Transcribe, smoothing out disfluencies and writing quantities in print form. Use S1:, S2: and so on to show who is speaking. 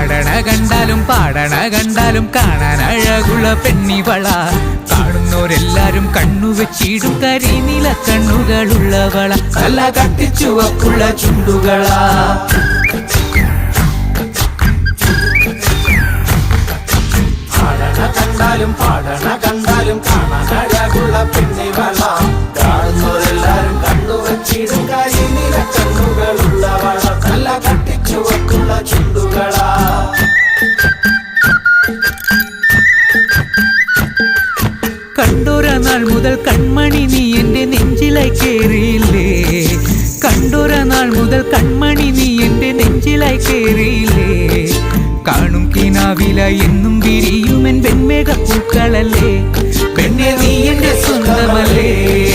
S1: പാടണ കണ്ടാലും കാണാൻ അഴകുള്ള പെണ്ണിവള. കാണുന്നോരെല്ലാരും കണ്ണുവെച്ചിടും കരിനീല കണ്ണുകളുള്ളവള. നല്ല കട്ടിച്ചുവപ്പുള്ള ചുണ്ടുകളാ. പാടണ കണ്ടാലും കാണാൻ അഴകുള്ള പെണ്ണിവള. കാണുന്നോരെല്ലാരും കണ്ണുവെച്ചിടും കരിനീല കണ്ണുകളുള്ളവള. നല്ല കട്ടിച്ചുവപ്പുള്ള ചുണ്ടുകളാ. കണ്ടോര നാൾ മുതൽ കൺമണി നീ എന്റെ നെഞ്ചിലായി കേറിയില്ലേ. കണ്ടോര നാൾ മുതൽ കൺമണി നീ എന്റെ നെഞ്ചിലായി കേറിയില്ലേ. കാണും കിനാവില എന്നും വിരിയുമെൻ വെൺമേഘ പൂക്കളല്ലേ. പെണ്ണെ നീ എന്റെ സ്വന്തമല്ലേ.